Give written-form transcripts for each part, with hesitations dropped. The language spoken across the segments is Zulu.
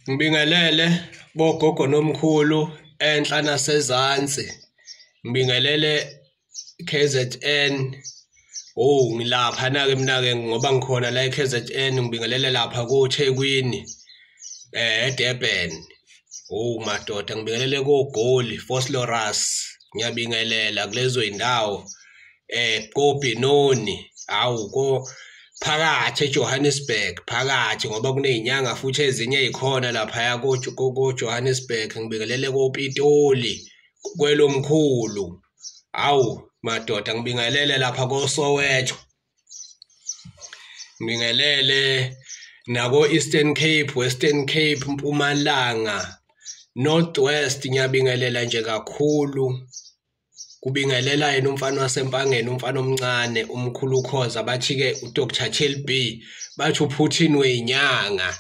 Ngibingelele bogogo nomkhulu enhla nasezansi. Ngibingelele KZN. Ngilapha na-ke mina-ke ngoba ngikhona la eKZN, ngibingelele lapha koThekwini eDurban. Madoda ngibingelele koGoli, Vosloorus. Ngiyabingelela kulezo zindawo koBenoni, phakathi eJohannesburg, phakathi ngoba kunezinyanga futhi ezinye ezikhona lapha koJohannesburg. Ngibingelele koPitoli, kwelomkhulu. Madoda ngibingelele lapha koSoweto. Ngibingelele nako Eastern Cape, Western Cape, Mpumalanga, North West. Ngiyabingelela nje kakhulu. Kubingelela yena umfana waseMpangeni, umfana omncane, umkhulu Khoza. Bathi-ke uDr Chelby, bathi uPutin wezinyanga.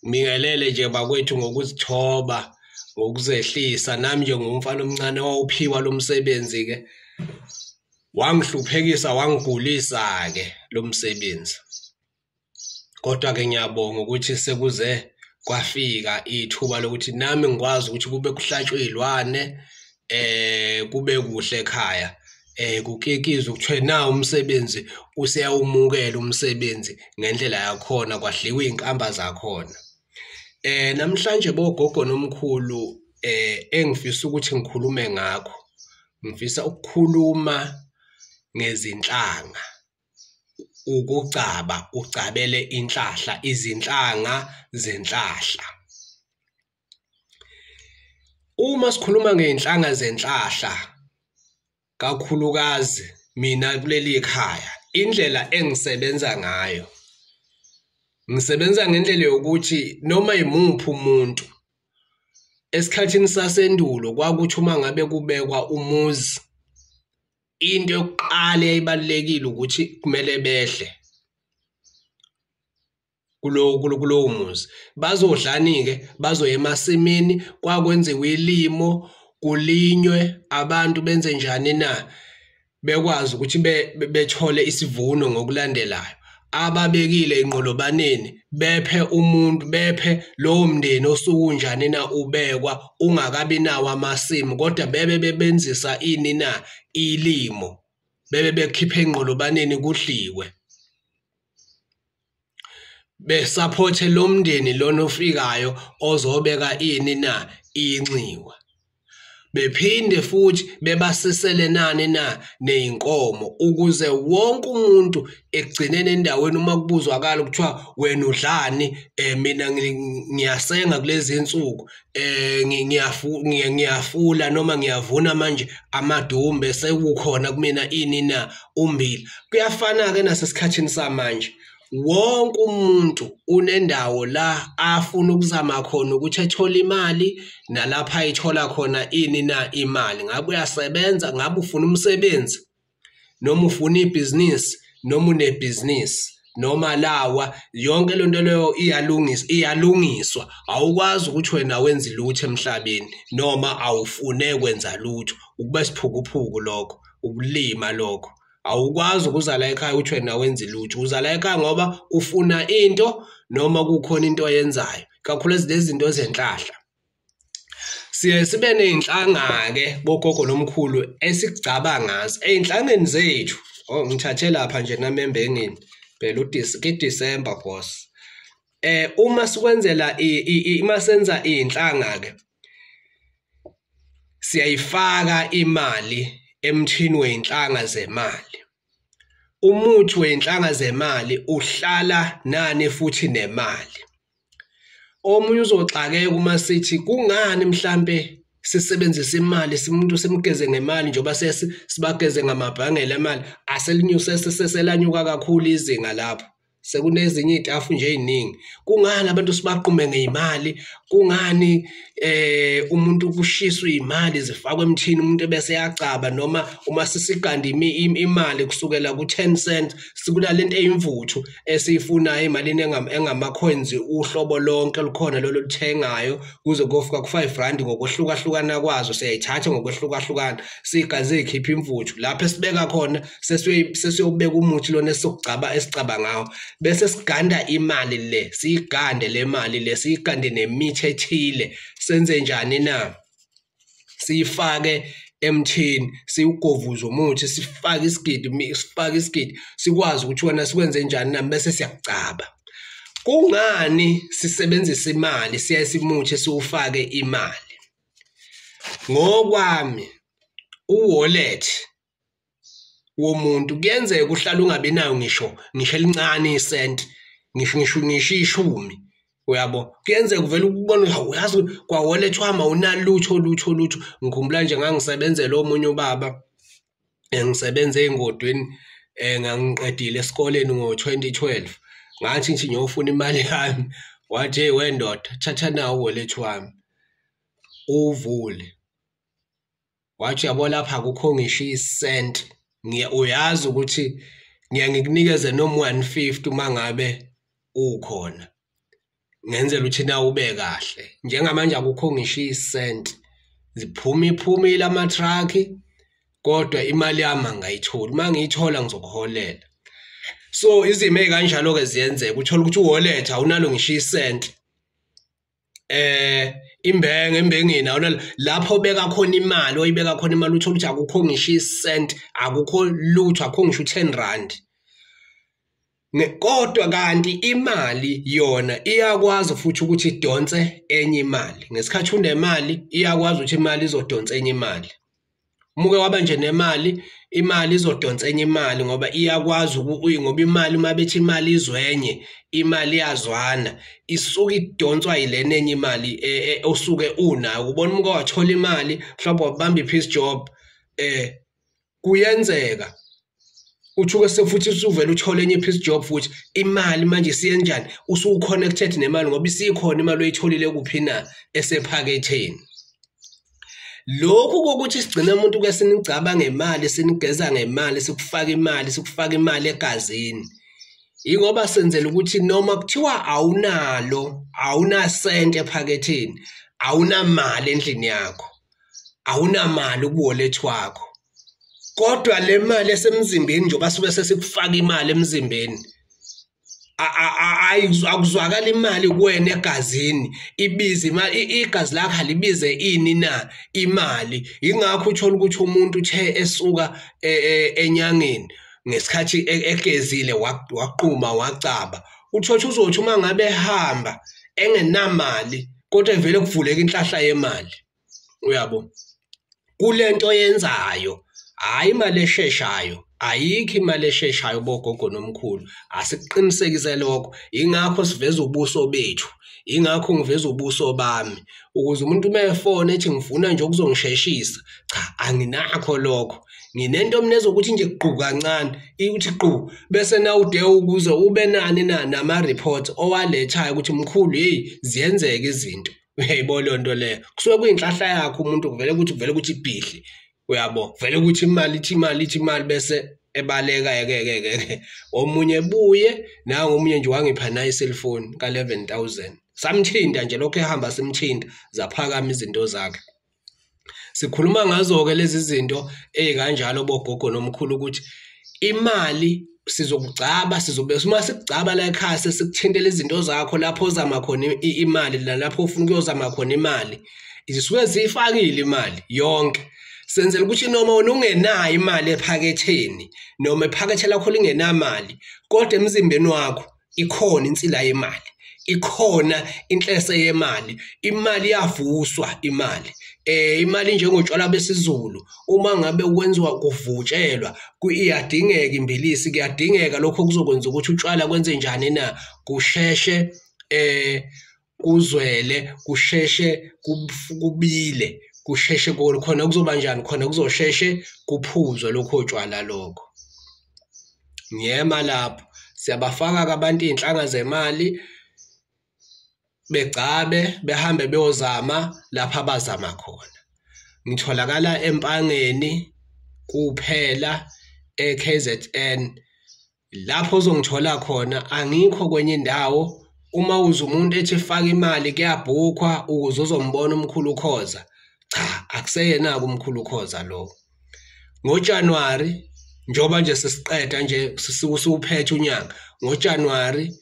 Ngibingelele nje bakwethu ngokuzithoba, ngokuzehlisa. Nami nje ngumfana omncane owawuphiwa lo msebenzi-ke, wangihluphekisa, wangigulisa-ke lo msebenzi. Kodwa-ke ngiyabonga ukuthi sekuze kwafika ithuba lokuthi nami ngikwazi ukuthi kube kuhlatshwe izilwane, kube kuhle ekhaya, kukikizwe kuthiwe na umsebenzi useyawumukela umsebenzi ngendlela yakhona, kwadliwa izinkamba zakhona. Namhlanje bogogo nomkhulu, engifisa ukuthi ngikhulume ngakho, ngifisa ukukhuluma ngezinhlanga, ukucaba, ucabele inhlahla, izinhlanga zenhlahla. Uma sikhuluma ngey'nhlanga zenhlahla, kakhulukazi mina kuleli khaya, indlela engisebenza ngayo, ngisebenza ngendlela yokuthi noma yimuphi umuntu, esikhathini sasendulo kwakuthi uma ngabe kubekwa umuzi, into yokuqala eyayibalulekile ukuthi kumele behle kulowo muzi. Bazodlani-ke, bazoya emasimini, kwakwenziwa ilimo, kulinywe, abantu benze njani na, bekwazi ukuthi bethole isivuno ngokulandelayo. Ababekile enqolobaneni bephe umuntu, bephe lowo mndeni osuke njani na ubekwa ungakabi nawo amasimu, kodwa bebenzisa ini na ilimo, bekhiphe enqolobaneni kudliwe, besupport lo mndeni lona ofikayo ozobeka ini na inxiwa. Bephinde futhi bebasisele nani na ney'nkomo, ukuze wonke umuntu ekugcineni endaweni uma kubuzwakala kuthiwa wena udlani, mina ngiyasenga kulezi insuku, ngiyafula noma ngiyavuna manje amadumbe, sekukhona kumina ini na ummbila. Kuyafana-ke nasesikhathini samanje, wonke umuntu unendawo la afuna ukuzama khona ukuthi ethole imali, nalapha ayithola khona ini na imali. Ngabe uyasebenza, ngabe ufuna umsebenzi, noma ufuna ibhizinisi, noma unebhizinisi, noma lawa, yonke le nto leyo iyalungiswa. Awukwazi ukuthi wena wenze lutho emhlabeni noma awufune kwenza lutho, ukuba siphukuphuku lokho, ukulima lokho. Awukwazi ukuza la ekhaya uthi wena wenze lutho. Uza la ekhaya ngoba ufuna into noma kukhona into oyenzayo, kakhulu lezi zinto zenhlahla. Siye sibe ney'nhlanga-ke bogogo nomkhulu esikugcaba ngazo ey'nhlangeni zethu. Ngithathe lapha nje nami embengeni phela December boss. Uma sikwenzela uma senza iy'nhlanga-ke, siyayifaka imali emthini wey'nhlanga zemali. Umuthi wey'nhlanga zemali uhlala nani futhi nemali. Omunye uzoxakeka uma sithi kungani mhlampe sisebenzisa imali, umuntu simgeze ngemali njengoba sibageze ngamabhangela emali, seselanyuka kakhulu izinga lapho. Sekunezinye iy'tafu nje ey'ningi. Kungani abantu sibaqume ngey'mali? Kungani umuntu kushiswa iy'mali zifakwe emthini umuntu ebese yacaba, noma uma sisiganda imali kusukela ku-10 cent sikunale nto eyimvuthu esiyifunayo emalini engama-coins uhlobo lonke lukhona lolo luthengayo kuze kufika ku5 rand ngokwehlukahlukana kwazo. Siyayithatha ngokwehlukahlukana sigaze ikhipha imvuthu lapho esibeka khona sesiyobeka umuthi lona esicaba ngawo. bese siganda imali le siyigande le mali le siyigande nemithi ethile senze njani na siyifake emthini siwugovuza umuthi sifake isigidi sikwazi ukuthi wena sikwenze njani na bese siyakucaba kungani sisebenzisa imali siya simuthi siwufake imali ngokwami u-wallet womuntu kuyenzeka uhlala ungabi nayo ngisho elincane isenti ngisho ishumi uyabo kuyenzeka uvela ukubona uyazi kwa wallet wami awunalutho ngikhumbula nje ngangisebenzela omunye ubaba ngisebenze engodweni ngangiqedile esikoleni ngo2012 ngathi nje ngiyofuna imali yami wathi wendoda thatha nawo wallet wami uvule wathi yabo lapha akukho ngisho isenti uyazi ukuthi ngiyangikunikeze noma 150 uma ngabe ukhona ngenzela ukuthi na ube kahle njengamanje akukho ngisho isenti ziphumile ama truck kodwa imali yami angayitholi mangiyithola ngizokuholela so izimo ezikanjalo ke ziyenzeka uthola ukuthi u-wallet awunalo ngisho isenti imbengeni awunalo lapho obeka khona imali oyibeka khona imali uthola ukuthi akukho ngisho isenti akukho lutho akukho ngisho 10 rand kodwa kanti imali yona iyakwazi futhi ukuthi idonse enye imali ngesikhathi unemali iyakwazi ukuthi imali izodonsa enye imali umuke waba nje nemali imali izodonsa enye imali ngoba iyakwazi ngoba imali uma bethi imali izwenye imali yazwana isuke idonswa yilena enye imali osuke unayo ubona umuke wathola imali mhlawumbe wabamba ipiece job kuyenzeka uthuke sefuthi usuvela uthole enye piece job futhi imali manje siyenjani usuconnected nemali ngoba isikhona imali oyitholile kuphi na esephaketheni lokhu kokuthi sigcina umuntu ke sinicaba ngemali sinigeza ngemali sikufaka imali egazini ingoba senzela ukuthi noma kuthiwa awunasenti ephaketheni awunamali endlini yakho awunamali ku-wallet wakho kodwa le mali esemzimbeni nje basuke sesikufaka imali emzimbeni akuzwakala imali kuwena egazini ibize imali igazi lakho alibize ini na imali ingakho uthola ukuthi umuntu uthe esuka enyangeni ngesikhathi egezile waqhuma wacaba uthola uzothi uma ngabe ehamba engenamali kodwa evele kuvuleka inhlahla yemali uyabo kulento yenzayo hayi imali esheshayo ayikho imali esheshayo bogogo nomkhulu asiqinisekise lokho ingakho siveza ubuso bethu ingakho ngiveza ubuso bami ukuze umuntu umefone ethi ngifuna nje ukuzongisheshisa cha anginakho lokho nginento mina ezokuthi nje gqu kancane ukuthi gqu bese na ude ukuze ube nani nama report owalethayo ukuthi mkhulu hey ziyenzeka izinto uyayibona lonto leyo kusuke kuyinhlahla yakho umuntu kuvele ukuthi ibhidli uyabo vele ukuthi imali bese ebaleka ke omunye ebuye nangu omunye nje wangipha na iselfoni ka 11,000 samthinta nje lokho ehamba simthinta zaphakama izinto zakhe sikhuluma ngazo ke lezi zinto ezikanjalo bogogo nomkhulu ukuthi imali sizokugcaba uma sikugcaba la ekhaya sesikuthintela izinto zakho lapho ozama khona imali lapho ufuna ukuyozama khona imali izisuke zifakile imali yonke senzela ukuthi noma ungenayo imali ephaketheni noma iphakethe lakho lingenamali kodwa emzimbeni wakho ikhona insila yemali ikhona inhlese yemali imali yavuswa imali njengotshwala besizulu uma ngabe ukwenziwa kuvutshelwa iyadingeka imbilisi kuyadingeka lokho kuzokwenza ukuthi utshwala kwenze njani na kusheshe kuzwele kusheshe kubile kusheshe khona kuzoba njani khona kuzosheshe kuphuzwe lokho utshwala lokho ngiyema lapho siyabafaka abantu izinhlanga zemali begcabe behambe beyozama lapha abazama khona ngitholakala empangeni kuphela eKZN lapho uzongithola khona angikho kwenye indawo uma uza umuntu ethi faka imali kuyabhukhwa ukuze uzombona umkhulu Khoza cha akuseyena kumkhulu Khoza lo ngoJanuary njoba nje sesiqeda nje sisuphethe unyanga ngoJanuary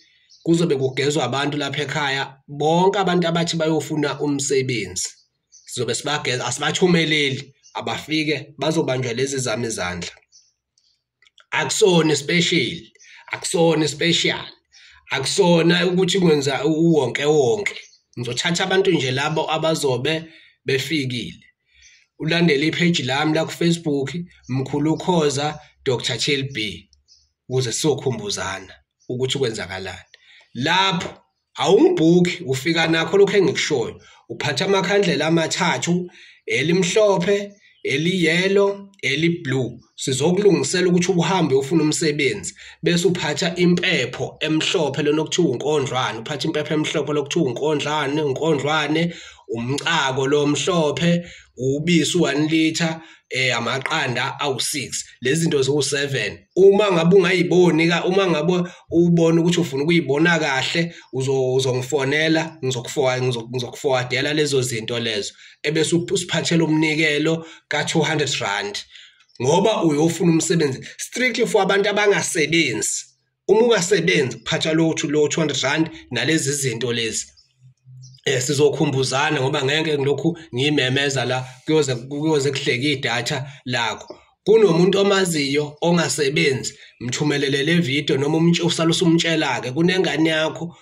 kuzobe kugezwa abantu lapha ekhaya bonke abantu abathi bayofuna umsebenzi sizobe sibageza asibathumeleli abafike bazobanjwa lezi zami izandla akusona special akusona ukuthi kwenza uwonke ngizothatha abantu nje labo abazobe befikile ulandele ipage lami la ku Facebook Mkhulu Khoza Dr TLB ukuze sizokhumbuzana ukuthi kwenzakalani lapho awungibhuki ufika nakho lokho engikushoyo uphatha amakhandlela amathathu elimhlophe eliyellow eliblue sizokulungisela ukuthi uhambe ufuna umsebenzi bese uphatha impepho emhlophe lona okuthiwa unkondlwane uphatha impepho emhlophe lokuthiwa unkondlwane umcako lo mhlophe ubisi 1 liter amaqanda awu6 lezi zinto zo7 uma ngabe ungayiboni uma ngabe ubona ukuthi ufuna ukuyibona kahle uzongifonela ngizokuforwardela lezo zinto lezo ebese usiphathela umnikelo ka200 ngoba uyofuna umsebenzi strictly for abantu abangasebenzi uma ungasebenzi phatha lo 200 nalezi zinto lezi sizokhumbuzana ngoba ngeke ngilokhu ngiyimemeza la kuyoze kuhleka idatha lakho kunomuntu omaziyo ongasebenzi mthumelele le video noma usala usumtshela ke kunengane yakho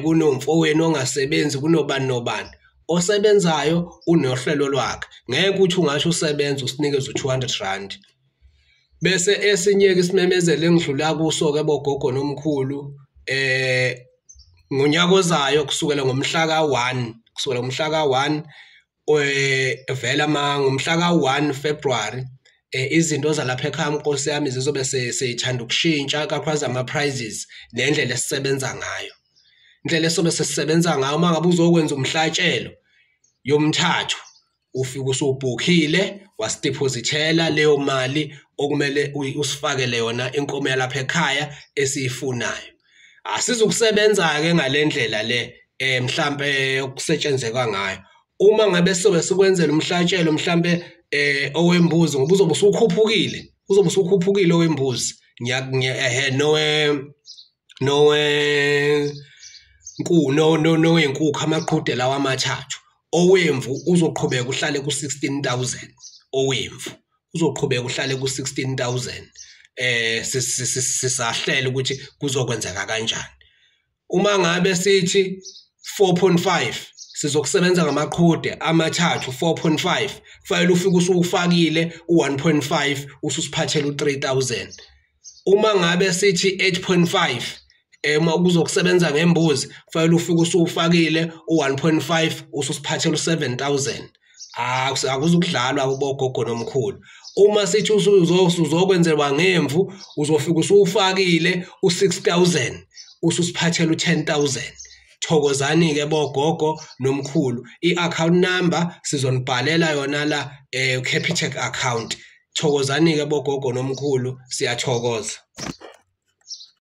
kunomfowenu ongasebenzi kunobani osebenzayo unohlelo lwakhe ngeke uthi ungasho usebenza usinikeze u200 bese esinye ke isimemezelo engidlula kuso ke bogogo nomkhulu ngonyaka ozayo kusukela ngomhla ka1 vela ngomhla ka1 February izinto zalapha ekhaya Nkosi yami zizobe seyithanda ukushintsha kakhulukazi ama prizes nendlela esisebenza ngayo indlela esobe sesisebenza ngayo mangabe uzokwenza umhlatshelo yomthathu ufika usubhukhile wasideposithela leyo mali okumele usifakele yona inkomo yalapha ekhaya esiyifunayo asizukusebenza ke ngalendlela le mhlambe okusetshenzeka ngayo uma ngabe sobe sikwenzela umhlatshelo mhlambe owembuzi ngoba uzobe usukhuphukile owembuzi nowenkukhu amaqhude lawa amathathu owemvu uzoqhubeka uhlale ku16000 owemvu uzoqhubeka uhlale ku16000 sisahlela ukuthi kuzokwenzeka kanjani uma ngabe sithi 4.5 sizokusebenza ngamaqhude amathathu 4.5 kufanele ufike usufakile u1.5 ususiphathela u3000 uma ngabe sithi 8.5 uma kuzokusebenza ngembuzi kufanele ufike usufakile u1.5 ususiphathela u7000 akuzukudlalwa kubogogo nomkhulu uma sithi uzokwenzelwa ngemvu uzofika usufakile u6000 ususiphathela u10000 thokozani ke bogogo nomkhulu iaccount number sizonibhalela yona la Capitec account thokozani ke bogogo nomkhulu siyathokoza